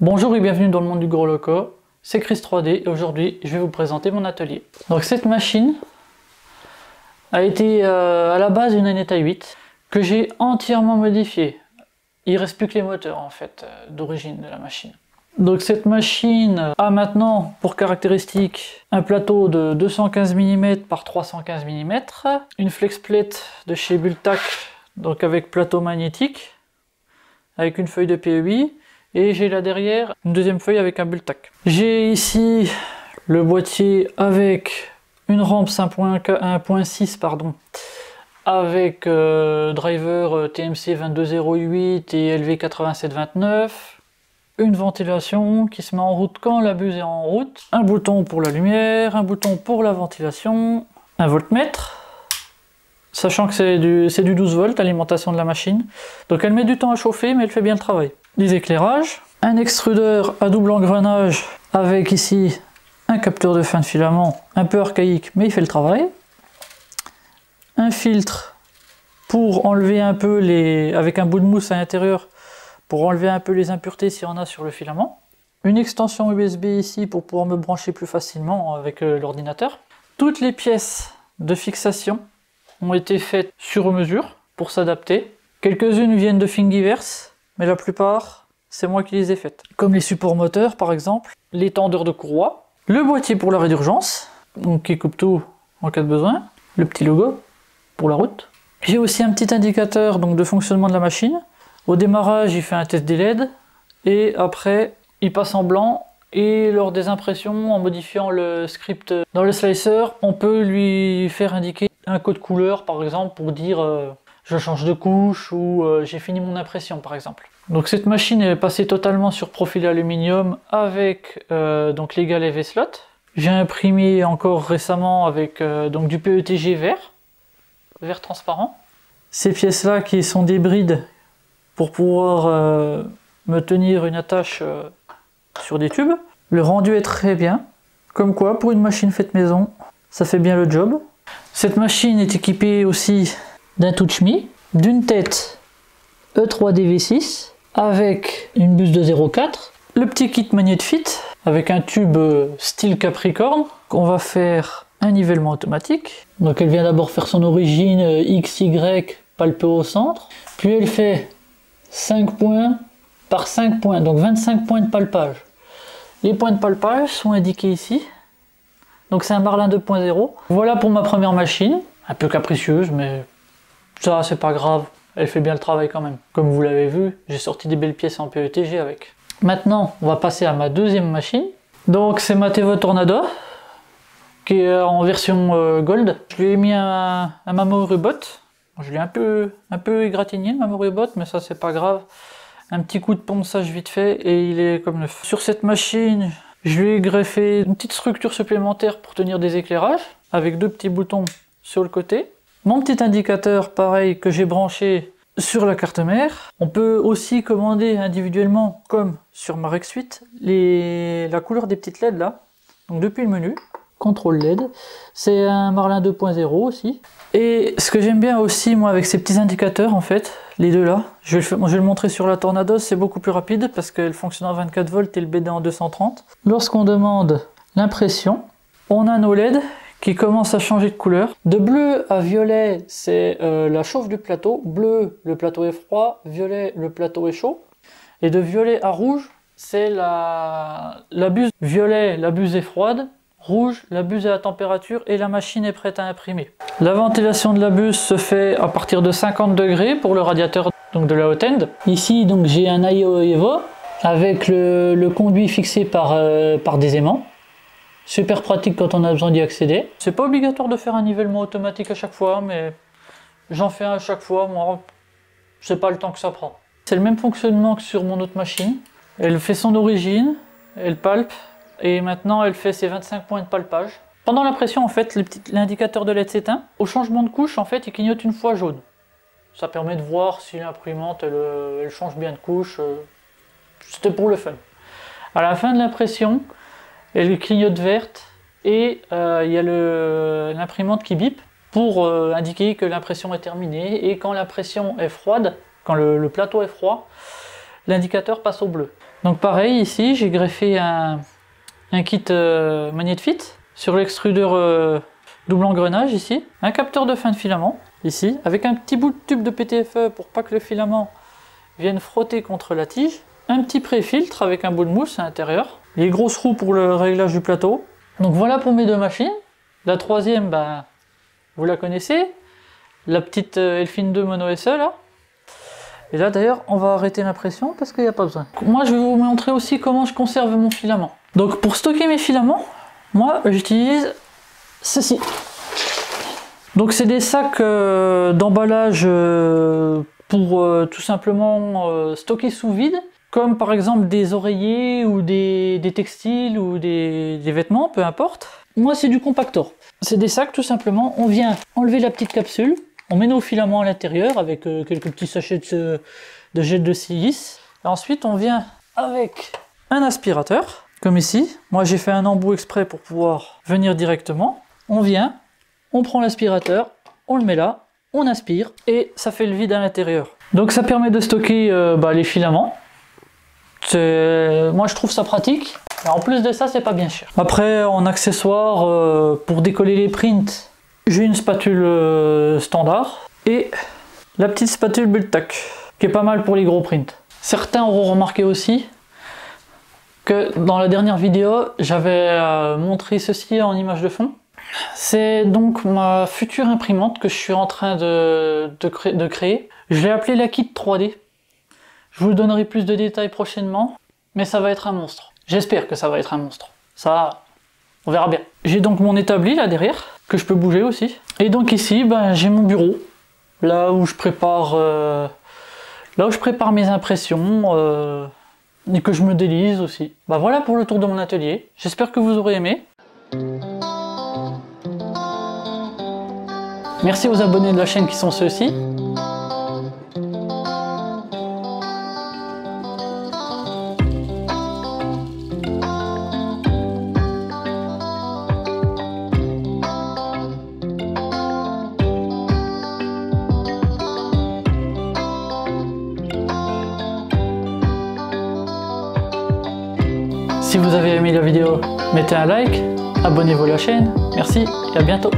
Bonjour et bienvenue dans le monde du gros loco, c'est Chris 3D et aujourd'hui je vais vous présenter mon atelier. Donc cette machine a été à la base une Aneta 8 que j'ai entièrement modifiée. Il reste plus que les moteurs en fait d'origine de la machine. Donc cette machine a maintenant pour caractéristique un plateau de 215 mm par 315 mm, une flex plate de chez Bultac, donc avec plateau magnétique, avec une feuille de PEI. Et j'ai là derrière une deuxième feuille avec un Bultac. J'ai ici le boîtier avec une rampe 1.6 pardon, avec driver TMC 2208 et LV8729, une ventilation qui se met en route quand la buse est en route, un bouton pour la lumière, un bouton pour la ventilation, un voltmètre, sachant que c'est du 12 volts l'alimentation de la machine, donc elle met du temps à chauffer mais elle fait bien le travail. Des éclairages, un extrudeur à double engrenage avec ici un capteur de fin de filament un peu archaïque mais il fait le travail, un filtre pour enlever un peu avec un bout de mousse à l'intérieur pour enlever un peu les impuretés s'il y en a sur le filament, une extension USB ici pour pouvoir me brancher plus facilement avec l'ordinateur. Toutes les pièces de fixation ont été faites sur mesure pour s'adapter, quelques-unes viennent de Thingiverse mais la plupart, c'est moi qui les ai faites. Comme les supports moteurs par exemple, les tendeurs de courroie, le boîtier pour l'arrêt d'urgence, donc qui coupe tout en cas de besoin, le petit logo pour la route. J'ai aussi un petit indicateur donc, de fonctionnement de la machine. Au démarrage, il fait un test des LED, et après, il passe en blanc, et lors des impressions, en modifiant le script dans le slicer, on peut lui faire indiquer un code couleur par exemple pour dire je change de couche ou j'ai fini mon impression par exemple. Donc cette machine est passée totalement sur profil aluminium avec donc les galets V-slot. J'ai imprimé encore récemment avec donc du PETG vert transparent. Ces pièces là qui sont des brides pour pouvoir me tenir une attache sur des tubes. Le rendu est très bien, comme quoi pour une machine faite maison, ça fait bien le job. Cette machine est équipée aussi d'un TouchMe, d'une tête E3DV6 avec une buse de 0,4, le petit kit MagnetFit avec un tube style Capricorne. On va faire un nivellement automatique. Donc elle vient d'abord faire son origine XY palpé au centre, puis elle fait 5 points par 5 points, donc 25 points de palpage. Les points de palpage sont indiqués ici. Donc c'est un Marlin 2.0. Voilà pour ma première machine, un peu capricieuse mais ça c'est pas grave, elle fait bien le travail quand même. Comme vous l'avez vu, j'ai sorti des belles pièces en PETG avec. Maintenant, on va passer à ma deuxième machine. Donc c'est ma Tevo Tornado, qui est en version Gold. Je lui ai mis un Mamoru Bot. Je l'ai un peu égratigné le Mamoru Bot, mais ça c'est pas grave. Un petit coup de ponçage vite fait et il est comme neuf. Sur cette machine, je lui ai greffé une petite structure supplémentaire pour tenir des éclairages, avec deux petits boutons sur le côté. Mon petit indicateur, pareil, que j'ai branché sur la carte mère. On peut aussi commander individuellement, comme sur ma Rex 8, la couleur des petites LED là. Donc depuis le menu, contrôle LED. C'est un Marlin 2.0 aussi. Et ce que j'aime bien aussi, moi, avec ces petits indicateurs, en fait, les deux là, je vais le montrer sur la Tornado, c'est beaucoup plus rapide parce qu'elle fonctionne en 24 volts et le BD en 230. Lorsqu'on demande l'impression, on a nos LED qui commence à changer de couleur. De bleu à violet, c'est la chauffe du plateau. Bleu, le plateau est froid. Violet, le plateau est chaud. Et de violet à rouge, c'est la buse. Violet, la buse est froide. Rouge, la buse est à température et la machine est prête à imprimer. La ventilation de la buse se fait à partir de 50 degrés pour le radiateur donc de la hot end. Ici, donc j'ai un IO Evo avec le conduit fixé par des aimants. Super pratique quand on a besoin d'y accéder. C'est pas obligatoire de faire un nivellement automatique à chaque fois, mais j'en fais un à chaque fois, moi, c'est pas le temps que ça prend. C'est le même fonctionnement que sur mon autre machine. Elle fait son origine, elle palpe, et maintenant elle fait ses 25 points de palpage. Pendant l'impression, en fait, l'indicateur de LED s'éteint. Au changement de couche, en fait, il clignote une fois jaune. Ça permet de voir si l'imprimante, elle change bien de couche. C'était pour le fun. À la fin de l'impression, elle clignote verte et il y a l'imprimante qui bip pour indiquer que l'impression est terminée. Et quand l'impression est froide, quand le plateau est froid, l'indicateur passe au bleu. Donc pareil, ici j'ai greffé un kit Magnet-Fit sur l'extrudeur double engrenage ici, un capteur de fin de filament ici, avec un petit bout de tube de PTFE pour pas que le filament vienne frotter contre la tige, un petit pré-filtre avec un bout de mousse à l'intérieur, les grosses roues pour le réglage du plateau. Donc voilà pour mes deux machines. La troisième, ben, vous la connaissez, la petite Elfin 2 Mono SE là. Et là d'ailleurs on va arrêter l'impression parce qu'il n'y a pas besoin. Moi je vais vous montrer aussi comment je conserve mon filament. Donc pour stocker mes filaments, moi j'utilise ceci. Donc c'est des sacs d'emballage pour tout simplement stocker sous vide, comme par exemple des oreillers ou des textiles ou des vêtements, peu importe. Moi c'est du compactor. C'est des sacs tout simplement, on vient enlever la petite capsule, on met nos filaments à l'intérieur avec quelques petits sachets de gel de silice. Et ensuite on vient avec un aspirateur, comme ici. Moi j'ai fait un embout exprès pour pouvoir venir directement. On vient, on prend l'aspirateur, on le met là, on aspire et ça fait le vide à l'intérieur. Donc ça permet de stocker les filaments. Moi je trouve ça pratique. Et en plus de ça, c'est pas bien cher. Après en accessoire, pour décoller les prints, j'ai une spatule standard et la petite spatule Bultak qui est pas mal pour les gros prints. Certains auront remarqué aussi que dans la dernière vidéo, j'avais montré ceci en image de fond. C'est donc ma future imprimante que je suis en train de créer. Je l'ai appelée la Kit 3D. Je vous donnerai plus de détails prochainement, mais ça va être un monstre. J'espère que ça va être un monstre. Ça, on verra bien. J'ai donc mon établi là derrière, que je peux bouger aussi. Et donc ici, ben, j'ai mon bureau, là où je prépare mes impressions, et que je me délise aussi. Ben, voilà pour le tour de mon atelier. J'espère que vous aurez aimé. Merci aux abonnés de la chaîne qui sont ceux-ci. Si vous avez aimé la vidéo, mettez un like, abonnez-vous à la chaîne, merci et à bientôt.